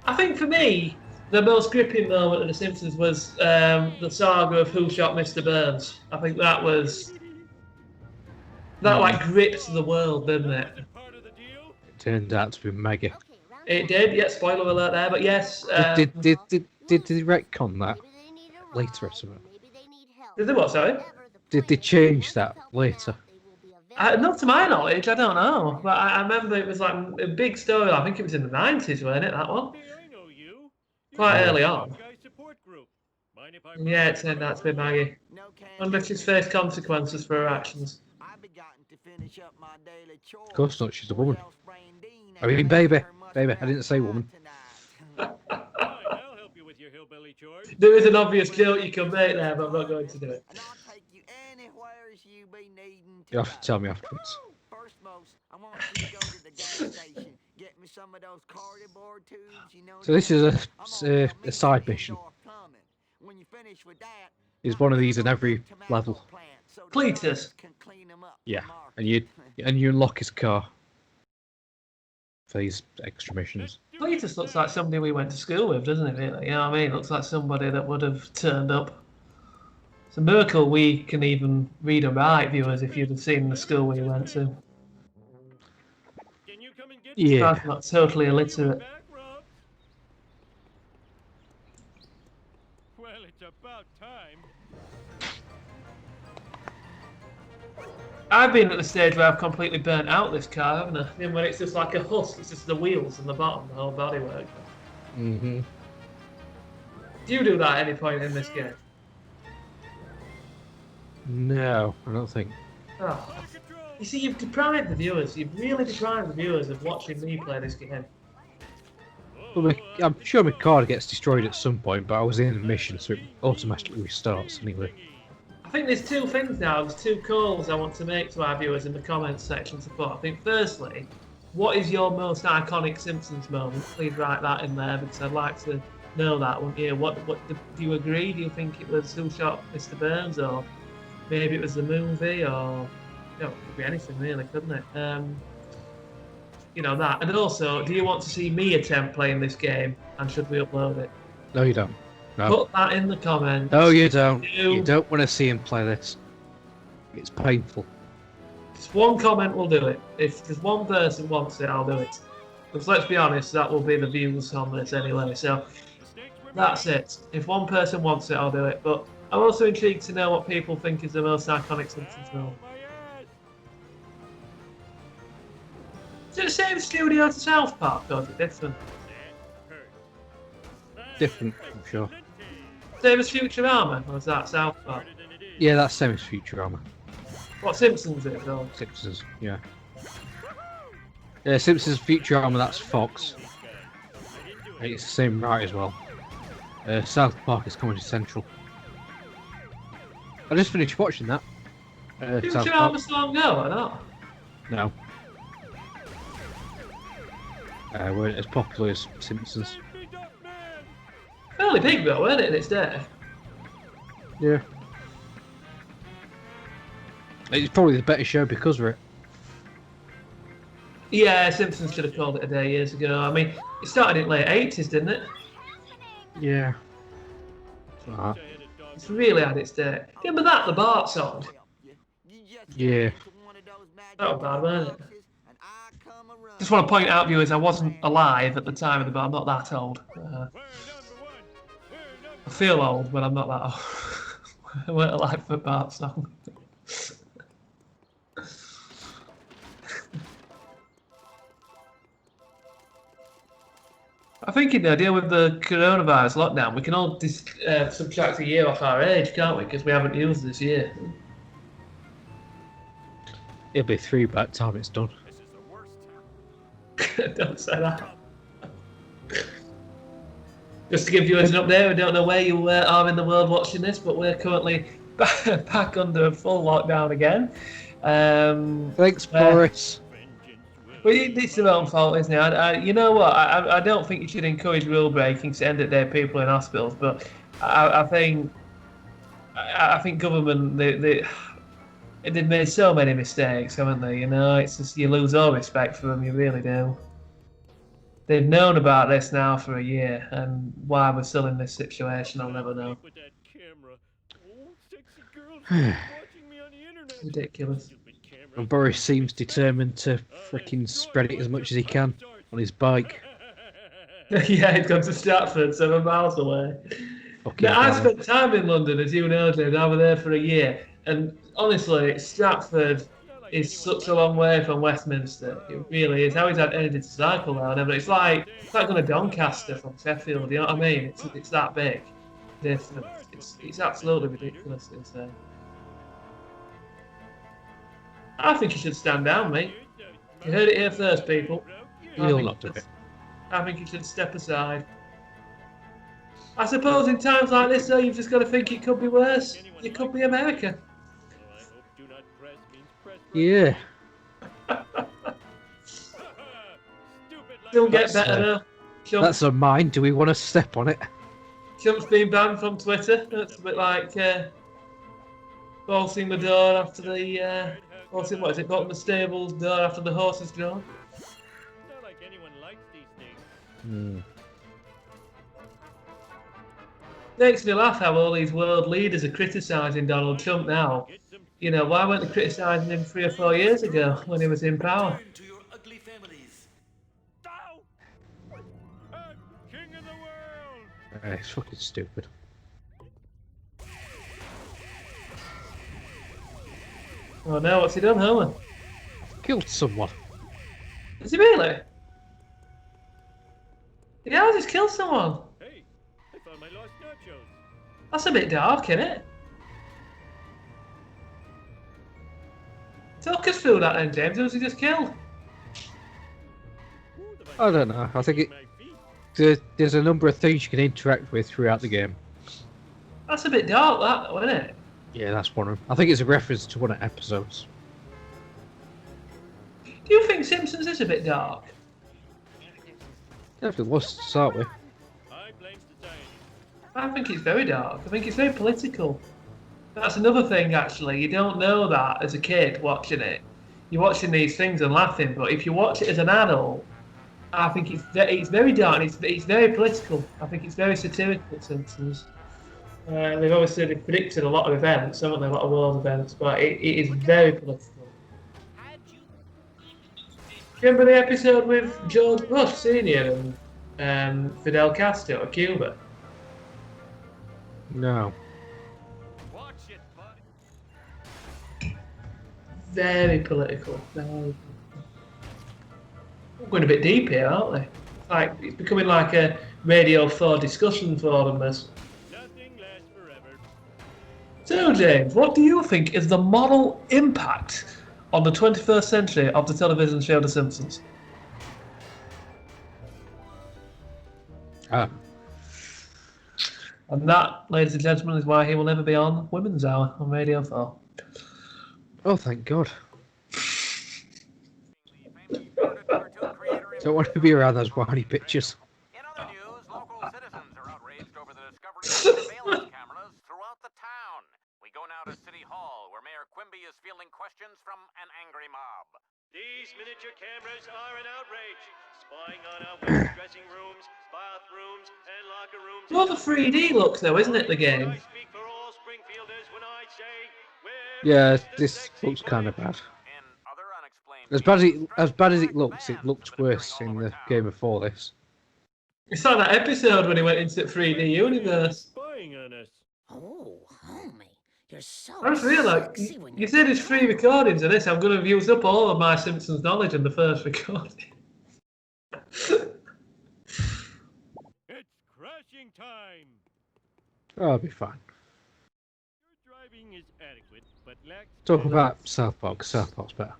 I think for me, the most gripping moment of The Simpsons was the saga of Who Shot Mr. Burns. I think that was like gripped the world, didn't it? It turned out to be Maggie. It did. Yeah, spoiler alert there, but yes. Did they retcon that later or something? Did they what? Sorry. Did they change that later? Not to my knowledge, I don't know. But I remember it was like a big story. I think it was in the 90s, wasn't it, that one? Quite early on. Yeah, it turned out to be Maggie. Wonder if she's faced consequences for her actions. Of course not, she's a woman. I mean, baby, I didn't say woman. There is an obvious joke you can make there, but I'm not going to do it. You have to tell me afterwards. So this is a side mission. Is one of these in every level. Cletus. Yeah, and you unlock his car for these extra missions. Cletus looks like somebody we went to school with, doesn't it, really? You know what I mean? Looks like somebody that would have turned up. It's a miracle we can even read and write, viewers, if you'd have seen the school we went to. Yeah. I'm not totally illiterate. Well, it's about time. I've been at the stage where I've completely burnt out this car, haven't I? I mean, when it's just like a husk, it's just the wheels and the bottom, the whole bodywork. Mm-hmm. Do you do that at any point in this game? No, I don't think. Oh. You see, you've deprived the viewers. You've really deprived the viewers of watching me play this game. Well, I'm sure my car gets destroyed at some point, but I was in a mission, so it automatically restarts anyway. I think there's two things now. There's two calls I want to make to our viewers in the comments section to put. I think, firstly, what is your most iconic Simpsons moment? Please write that in there, because I'd like to know that, wouldn't you? What do you agree? Do you think it was Who Shot Mr. Burns, or maybe it was the movie, or it could be anything really, couldn't it? You know that. And also, do you want to see me attempt playing this game, and should we upload it? No, you don't. No. Put that in the comments. No, you don't. You don't want to see him play this. It's painful. Just one comment will do it. If just one person wants it, I'll do it. Because let's be honest, that will be the views on this anyway. So that's it. If one person wants it, I'll do it. But I'm also intrigued to know what people think is the most iconic Simpsons moment. Is it the same studio to South Park, or is it different? Different, I'm sure. Same as Futurama, or is that South Park? Yeah, that's same as Futurama. What, Simpsons is it, though? Simpsons, yeah. Yeah, Simpsons, Futurama, that's Fox. It's the same right as well. South Park is Comedy Central. I just finished watching that. Futurama so long ago, or not? No. Weren't as popular as Simpsons. Fairly big though, weren't it, in its day? Yeah. It's probably the better show because of it. Yeah, Simpsons should have called it a day years ago. I mean, it started in late 80s, didn't it? Yeah. It's really had its day. Remember that, the Bart song? Yeah. That was bad, wasn't it? Just want to point out, viewers, I wasn't alive at the time of the Bart. I'm not that old. I feel old, but I'm not that old. I weren't alive for Bart's song. I think in the deal with the coronavirus lockdown, we can all subtract a year off our age, can't we? Because we haven't used this year. It'll be 3 by the time it's done. Don't say that. Just to give viewers an update, we don't know where you are in the world watching this, but we're currently back under a full lockdown again. Thanks, Boris. Well, it's their own fault, isn't it? You know what? I don't think you should encourage rule breaking to end of the day people in hospitals, but I think government they've made so many mistakes, haven't they? You know, it's just you lose all respect for them. You really do. they've known about this now for a year, and why we're still in this situation, I'll never know. With that camera. Oh, sexy girls watching me on the internet. Ridiculous. Stupid camera. And Boris seems determined to freaking spread it as much as he can on his bike. Yeah, he's gone to Stratford, 7 miles away. Fucking Now, I hell. spent time in London, as you know, James. I was there for a year, and honestly, Stratford is such a long way from Westminster. It really is. How he's had energy to cycle now, and everything. It's like going to Doncaster from Sheffield. You know what I mean? It's that big difference. It's absolutely ridiculous. I think you should stand down, mate. You heard it here first, people. You'll not do it. I think you should step aside. I suppose in times like this, though, you've just got to think it could be worse. It could be America. Yeah. It'll get better though. That's a mine. Do we want to step on it? Chump's been banned from Twitter. That's a bit like bolting the door after the bolting what is it? Bolting the stable's door after the horse is drawn. Not like anyone likes these things. Hmm. Makes me laugh how all these world leaders are criticising Donald Trump now. You know, why weren't they criticising him 3 or 4 years ago when he was in power? To your ugly families. Ow! I'm king of the world. It's fucking stupid. Oh no, what's he done, Homer? Killed someone. Is he really? Yeah, just killed someone. Hey, I found my lost nachos. That's a bit dark, isn't it? Talk us through that then, James. Who was he just killed? I don't know. I think there's a number of things you can interact with throughout the game. That's a bit dark, that though, isn't it? Yeah, that's one of them. I think it's a reference to one of the episodes. Do you think Simpsons is a bit dark? Definitely was to start with. I blame society. I think it's very dark. I think it's very political. That's another thing, actually. You don't know that as a kid watching it. You're watching these things and laughing, but if you watch it as an adult, I think it's very dark and it's very political. I think it's very satirical, Simpsons. They've obviously predicted a lot of events, haven't they? A lot of world events, but it is very political. Do you remember the episode with George Bush Sr. and Fidel Castro at Cuba? No. Watch it, bud. Very political. Very. We're going a bit deep here, aren't we? It's becoming like a Radio 4 discussion forum. Nothing lasts forever. So, James, what do you think is the moral impact on the 21st century of the television show The Simpsons? Ah. And that, ladies and gentlemen, is why he will never be on Women's Hour on Radio 4. Oh, thank God. Don't want to be around those whiny pictures. In other news, local citizens are outraged over the discovery of surveillance cameras throughout the town. We go now to City Hall, where Mayor Quimby is fielding questions from an angry mob. These miniature cameras are an outrage. Spying on our women's dressing rooms, bathrooms, and locker rooms. Well, the 3D look, though, isn't it, the game? I speak for all Springfielders when I say, where Yeah, is the this sexy looks kind of women? bad. In other unexplained As bad as it looks, it looked worse in the game before this. You saw that episode when he went into the 3D universe. Spying on us. Oh, homie, you're so I just realised, sexy when you you're said it's 3 recordings of this. I'm going to have used up all of my Simpsons knowledge in the first recording. It's crashing time. Oh, I'll be fine. Your driving is adequate, but lacks. Talk about South Park. South Park's better.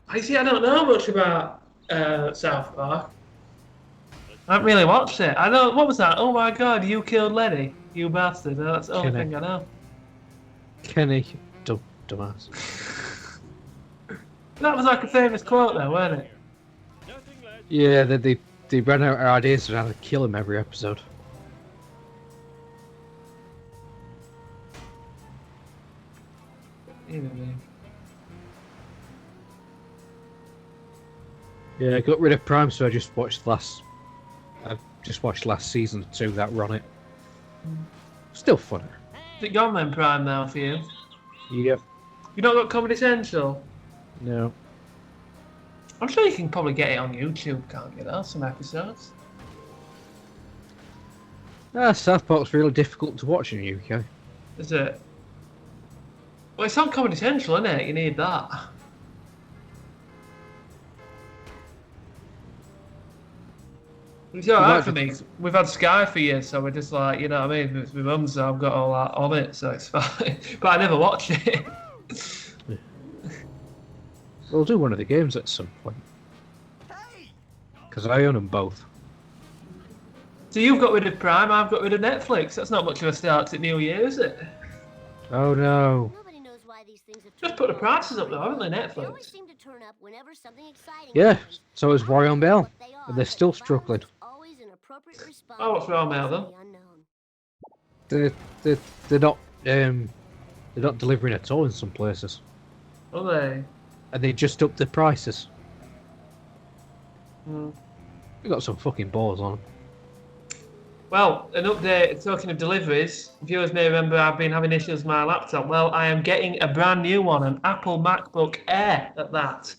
I don't know much about South Park. I haven't really watched it. I know, what was that? Oh my God, you killed Lenny, you bastard. That's the only Kenny. thing I know. Kenny, dumbass. That was like a famous quote though, wasn't it? Nothing lasts. Yeah, they ran out of ideas on how to kill him every episode. Yeah, I got rid of Prime, so I just watched last season 2 that were on it. Still funny. Is it gone then, Prime, now for you? Yep. You not got Comedy Central? No. I'm sure you can probably get it on YouTube, can't you, though? Some episodes. South Park's really difficult to watch in the UK. Is it? Well, it's on Comedy Central, isn't it? You need that. It's alright for me. 'Cause we've had Sky for years, so we're just like, you know what I mean? It's my mum's, so I've got all that on it, so it's fine. But I never watch it. We'll do one of the games at some point. Because I own them both. So you've got rid of Prime, I've got rid of Netflix. That's not much of a start to New Year, is it? Oh no. Nobody knows why these things have Just put the prices up though, haven't they, They always Netflix? seem to turn up whenever something exciting Yeah, happens. so is Royal Mail. What they are, And they're still but struggling. violence is always an appropriate response Oh, what's Royal Mail, to though? the unknown. They're not delivering at all in some places. Are they? And they just upped the prices. Hmm. We got some fucking balls on them. Well, an update, talking of deliveries, viewers may remember I've been having issues with my laptop. Well, I am getting a brand new one, an Apple MacBook Air at that.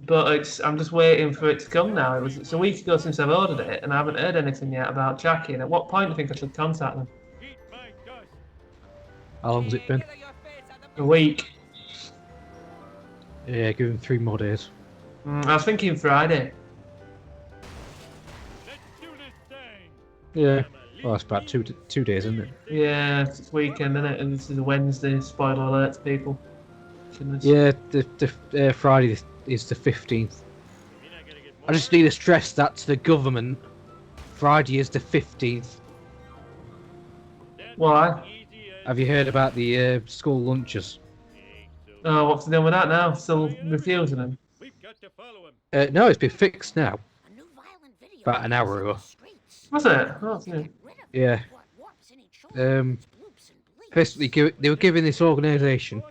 But I'm just waiting for it to come now. It's a week ago since I've ordered it, and I haven't heard anything yet about tracking. At what point do you think I should contact them? How long's it been? A week. Yeah, give them 3 more days. I was thinking Friday. Yeah. Well, that's about 2 days, isn't it? Yeah, it's weekend, isn't it? And this is a Wednesday. Spoiler alert to people. Yeah, the Friday is the 15th. I just need to stress that to the government. Friday is the 15th. Why? Have you heard about the school lunches? Oh, what's the deal with that now? Still refusing them? No, it's been fixed now. A new violent video About an hour ago. Was it? Oh, yeah. Yeah. Basically, they were giving this organisation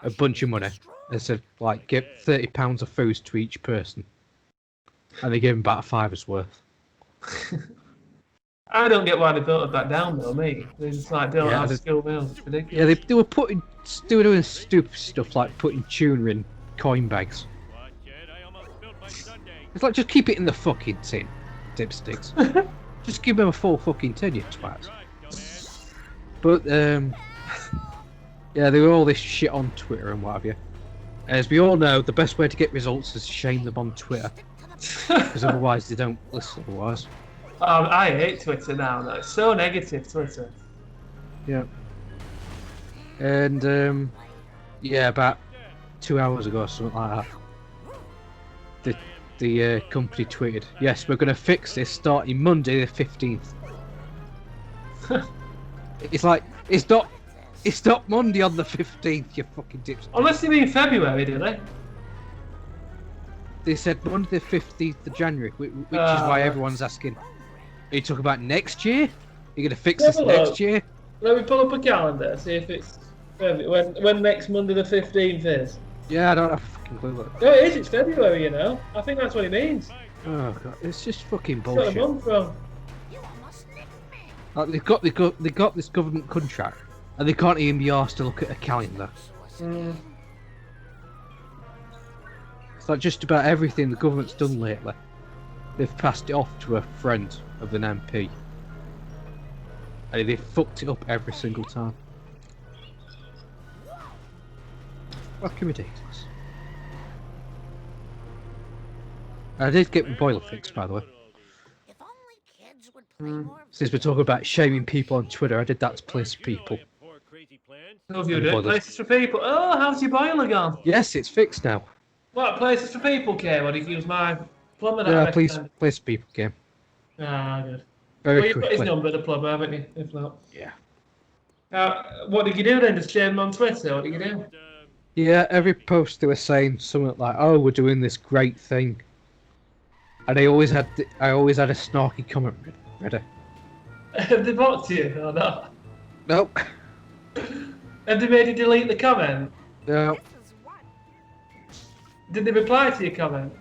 a bunch of money. They said, like, give £30 of food to each person. And they gave them about a fiver's worth. I don't get why they built it back down though, me. They just like don't Yeah, have school meals. It's ridiculous. Yeah, they were doing stupid stuff like putting tuna in coin bags. It's like, just keep it in the fucking tin, dipsticks. Just give them a full fucking tin, you twats. But, yeah, there were all this shit on Twitter and what have you. As we all know, the best way to get results is to shame them on Twitter. Because otherwise they don't listen otherwise. I hate Twitter now, though. It's so negative, Twitter. Yeah. And, yeah, about 2 hours ago or something like that, the company tweeted, yes, we're going to fix this starting Monday the 15th. It's like, it's not Monday on the 15th, you fucking dipstick. Unless they mean February, do they? They said Monday the 15th of January, which is why everyone's asking, are you talking about next year? Are you going to fix this next year? Let me pull up a calendar, see if it's when next Monday the 15th is. Yeah, I don't have a fucking clue. No, it is. It's February, you know. I think that's what it means. Oh god, it's just fucking It's got a bullshit. month wrong. Like, they got this government contract, and they can't even be asked to look at a calendar. It's like just about everything the government's done lately, they've passed it off to a friend of an MP. And they've fucked it up every single time. Fucking ridiculous. I did get my boiler fixed, by the way. If only kids would play more of Since we're talking about shaming people on Twitter, I did that to police people. How have you done? Places for people. Oh, how's your boiler gone? Yes, it's fixed now. What, places for people came? Or did you use my plumber? Yeah, police people came. Ah, good. Very Well, you've got his quickly. number, the plumber, haven't you? If not. Yeah. What did you do then? Just shame him on Twitter? What did you do? Yeah, every post they were saying something like, "Oh, we're doing this great thing," and I always had a snarky comment ready. Have they blocked you or not? Nope. Have they made you delete the comment? No. Did they reply to your comment?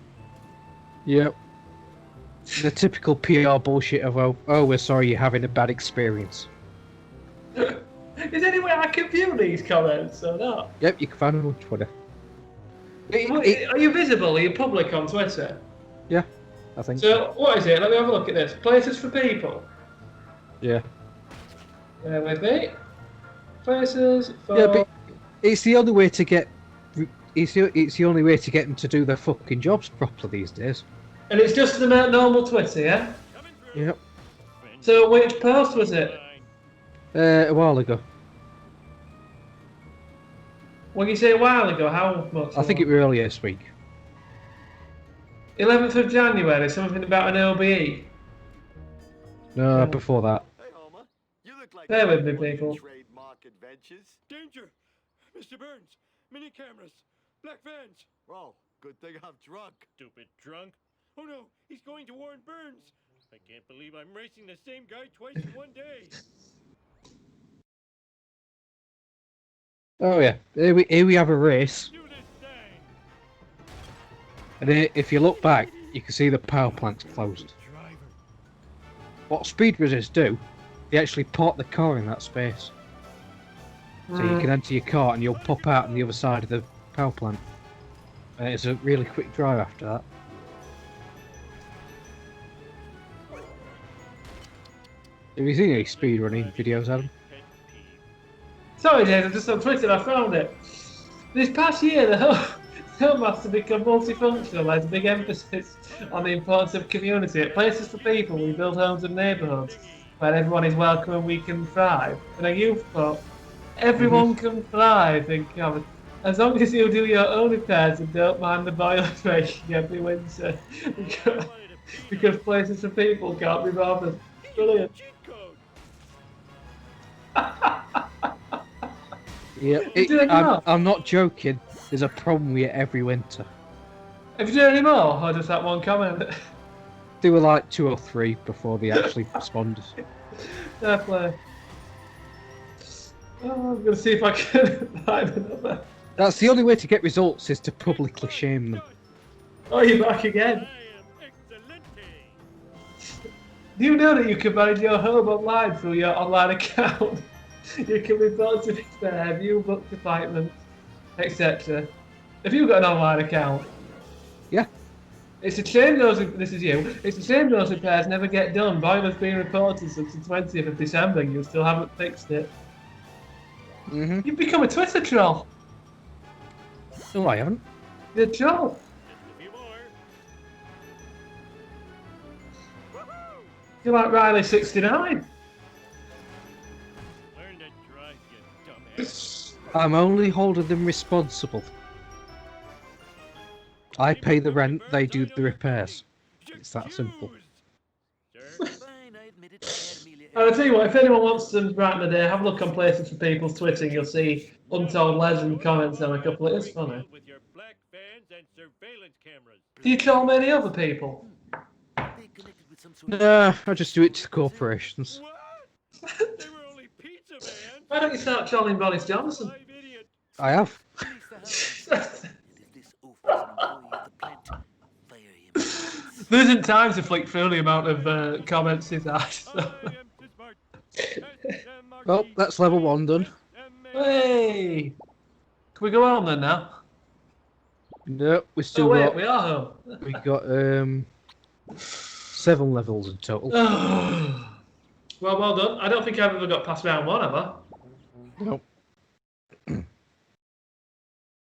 Yep. The typical PR bullshit of, oh, we're sorry you're having a bad experience. Is there any way I can view these comments or not? Yep, you can find them on Twitter. Are you visible? Are you public on Twitter? Yeah, I think So, what is it? Let me have a look at this. Places for people. Yeah. Bear with me. Places for... Yeah, but it's the only way to get... It's the only way to get them to do their fucking jobs properly these days. And it's just the normal Twitter, yeah? Yep. So, which post was it? A while ago. When you say a while ago, how much? I think it was earlier this week. 11th of January, something about an OBE. No, before that. Hey, Homer. You look like Bear with me, one of people. your trademark adventures. Danger! Mr. Burns! Mini cameras! Black vans! Well, good thing I'm drunk. Stupid drunk! Oh no! He's going to warn Burns! I can't believe I'm racing the same guy twice in one day! Oh yeah, here we have a race. Do this thing! And if you look back, you can see the power plant's closed. Driver! What speed resists do, they actually park the car in that space. So you can enter your car and you'll pop out on the other side of the power plant. And it's a really quick drive after that. Have you seen any speedrunning videos, Adam? Sorry, James, I'm just on Twitter, I found it. This past year, the home has to become multifunctional. There's a big emphasis on the importance of community. At Places for People, we build homes and neighbourhoods where everyone is welcome and we can thrive. And a youth club, everyone can thrive in common. As long as you do your own repairs and don't mind the boilers breaking every winter. because Places for People can't be bothered. Brilliant. Yeah, You doing more? I'm not joking. There's a problem with it every winter. Have you done any more, or just that one comment? There were like 2 or 3 before they actually responded. Fair play. Oh, I'm going to see if I can find another. That's the only way to get results, is to publicly shame them. Oh, you're back again. Do you know that you can manage your home online through your online account? You can report to despair, view booked appointments, etc. Have you got an online account? Yeah. It's a shame those. This is you. It's a shame those repairs never get done. Boiler's been reported since the 20th of December. You still haven't fixed it. You've become a Twitter troll. No, I haven't. You're a troll. You're like Riley69. I'm only holding them responsible. I pay the rent, they do the repairs. It's that simple. I'll tell you what, if anyone wants to brighten the day, have a look on Places for People's Twitter and you'll see Untold Legend comments on a couple. It is funny. Do you troll many other people? No, I just do it to corporations. Why don't you start trolling Boris Johnson? I have. There isn't time to flick through the amount of comments he's had. So. Well, that's level 1 done. Hey! Can we go home then now? No, we Oh still wait, got. we are home. We got 7 levels in total. Well done. I don't think I've ever got past round 1, have I? Nope.